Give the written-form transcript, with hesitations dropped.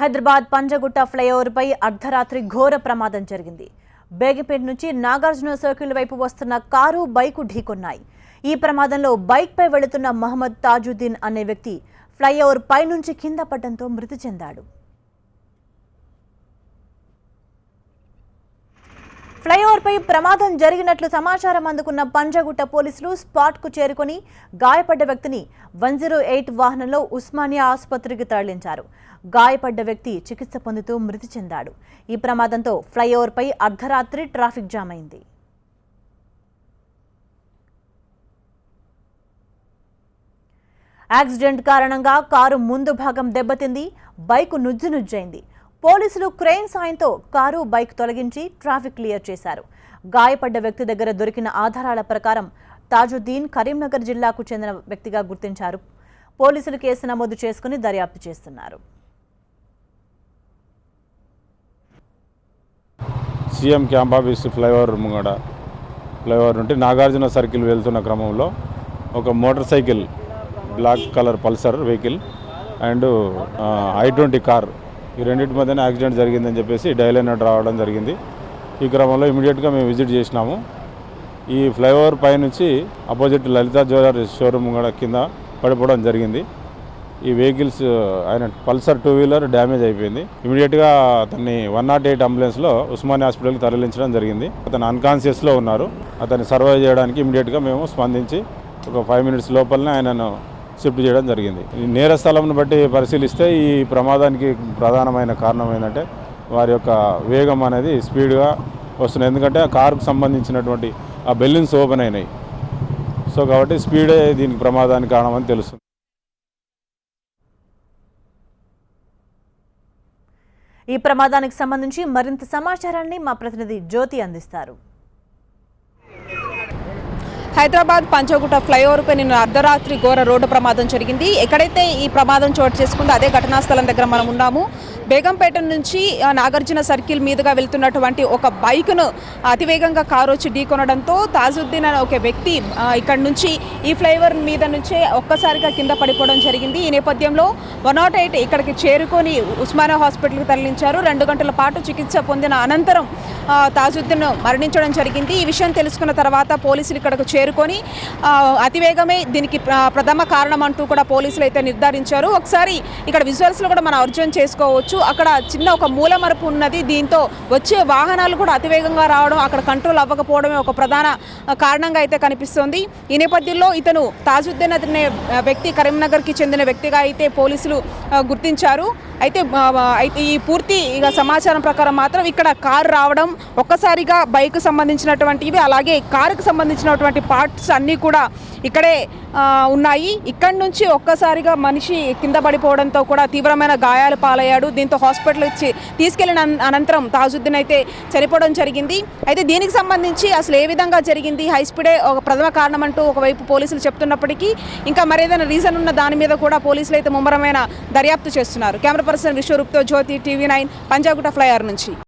Hyderabad Panjagutta flyover పై అర్ధరాత్రి ఘోర ప్రమాదం జరిగింది. బేగంపేట నుంచి నాగార్జున సర్కిల్ వైపు వస్తున్న కారు బైకు ఢీకొన్నాయి. ఈ ప్రమాదంలో బైక్ పై వెళుతున్న మహమ్మద్ తాజుద్దీన్ అనే వ్యక్తి ఫ్లైఓవర్ పై నుంచి కింద పడడంతో మృతి చెందాడు. ఫ్లైఓవర్ పై ప్రమాదం జరిగినట్లు సమాచారం అందుకున్న పంజగుట్ట పోలీసులు స్పాట్ కు చేరుకొని గాయపడ్డ వ్యక్తిని 108 వాహనంలో ఉస్మానియా ఆసుపత్రికి తరలించారు. గాయపడ్డ వ్యక్తి చికిత్స పొందుతూ మృతి చెందాడు. ఈ ప్రమాదంతో ఫ్లైఓవర్ పై అర్ధరాత్రి ట్రాఫిక్ జామ్ అయింది. యాక్సిడెంట్ కారణంగా కారు ముందు భాగం దెబ్బతింది, బైకు నుజ్జునుజ్జైంది. పోలీసులు క్రెయిన్ సాయంతో కారు బైక్ తొలగించి ట్రాఫిక్ క్లియర్ చేశారు. గాయపడ్డ వ్యక్తి దగ్గర దొరికిన ఆధారాల ప్రకారం తాజుద్దీన్ కరీంనగర్ జిల్లాకు చెందిన వ్యక్తిగా గుర్తించారు. పోలీసులు కేసు నమోదు చేసుకుని దర్యాప్తు చేస్తున్నారు. సీఎం క్యాంప్ ఆఫీస్ ఫ్లైఓవర్ నుండి నాగార్జున సర్కిల్ వెళ్తున్న క్రమంలో ఒక motorcycle black colour Pulsar vehicle and i20 car ఈ రెండింటి మధ్యన యాక్సిడెంట్ జరిగిందని చెప్పేసి డైలైనర్ రావడం జరిగింది. ఈ క్రమంలో ఇమీడియట్గా మేము విజిట్ చేసినాము. ఈ ఫ్లైఓవర్ పై నుంచి అపోజిట్ లలితా జ్యువెలరీ షోరూమ్ కూడా కింద పడిపోవడం జరిగింది. ఈ వెహికల్స్ ఆయన పల్సర్ 2 వీలర్ డ్యామేజ్ అయిపోయింది. ఇమీడియట్గా అతన్ని 108 అంబులెన్స్లో ఉస్మానియా హాస్పిటల్కి తరలించడం జరిగింది. అతను అన్కాన్షియస్లో ఉన్నారు. అతన్ని సర్వైవ్ చేయడానికి ఇమీడియట్గా మేము స్పందించి ఒక 5 మినిట్స్ లోపలనే ఆయనను షిఫ్ట్ చేయడం జరిగింది. ఈ నేర స్థలంను బట్టి పరిశీలిస్తే ఈ ప్రమాదానికి ప్రధానమైన కారణం ఏంటంటే వారి యొక్క వేగం అనేది స్పీడ్గా వస్తుంది. ఎందుకంటే ఆ కారుకు సంబంధించినటువంటి ఆ బెలూన్స్ ఓపెన్ అయినాయి. సో కాబట్టి స్పీడే దీనికి ప్రమాదానికి కారణమని తెలుస్తుంది. ఈ ప్రమాదానికి సంబంధించి మరింత సమాచారాన్ని మా ప్రతినిధి జ్యోతి అందిస్తారు. హైదరాబాద్ పంజగుట్ట ఫ్లైఓవర్పై నిన్న అర్ధరాత్రి ఘోర రోడ్డు ప్రమాదం జరిగింది. ఎక్కడైతే ఈ ప్రమాదం చోటు చేసుకుందో అదే ఘటనా స్థలం దగ్గర మనం ఉన్నాము. బేగంపేట నుంచి నాగార్జున సర్కిల్ మీదుగా వెళ్తున్నటువంటి ఒక బైక్ను అతివేగంగా కారు వచ్చి ఢీకొనడంతో తాజుద్దీన్ అనే ఒక వ్యక్తి ఇక్కడ నుంచి ఈ ఫ్లైఓవర్ మీద నుంచే ఒక్కసారిగా కింద పడిపోవడం జరిగింది. ఈ నేపథ్యంలో 108 ఇక్కడికి చేరుకొని ఉస్మానియా హాస్పిటల్కి తరలించారు. 2 గంటల పాటు చికిత్స పొందిన అనంతరం తాజుద్దీన్ మరణించడం జరిగింది. ఈ విషయం తెలుసుకున్న తర్వాత పోలీసులు ఇక్కడకు చేరుకొని అతివేగమే దీనికి ప్రథమ కారణం అంటూ కూడా పోలీసులు అయితే నిర్ధారించారు. ఒకసారి ఇక్కడ విజువల్స్లో కూడా మనం అర్థం చేసుకోవచ్చు. అక్కడ చిన్న ఒక మూలమరుపు ఉన్నది. దీంతో వచ్చే వాహనాలు కూడా అతివేగంగా రావడం, అక్కడ కంట్రోల్ అవ్వకపోవడమే ఒక ప్రధాన కారణంగా అయితే కనిపిస్తోంది. ఈ నేపథ్యంలో ఇతను తాజుద్దీన్ అనే వ్యక్తి కరీంనగర్కి చెందిన వ్యక్తిగా అయితే పోలీసులు గుర్తించారు. అయితే ఈ పూర్తి సమాచారం ప్రకారం మాత్రం ఇక్కడ కారు రావడం, ఒక్కసారిగా బైక్ సంబంధించినటువంటివి అలాగే కారుకు సంబంధించినటువంటి పార్ట్స్ అన్నీ కూడా ఇక్కడే ఉన్నాయి. ఇక్కడి నుంచి ఒక్కసారిగా మనిషి కింద పడిపోవడంతో కూడా తీవ్రమైన గాయాలు పాలయ్యాడు. దీంతో హాస్పిటల్ తీసుకెళ్లిన అనంతరం తాజుద్దీన్ అయితే చనిపోవడం జరిగింది. అయితే దీనికి సంబంధించి అసలు ఏ విధంగా జరిగింది, హై స్పీడే ఒక ప్రథమ కారణం అంటూ ఒకవైపు పోలీసులు చెప్తున్నప్పటికీ ఇంకా మరేదైనా రీజన్ ఉన్న దాని మీద కూడా పోలీసులు అయితే ముమ్మరమైన దర్యాప్తు చేస్తున్నారు. కెమెరా పర్సన్ విశ్వరూప్తో జ్యోతి, TV9 పంజగుట్ట ఫ్లైఓవర్ నుంచి.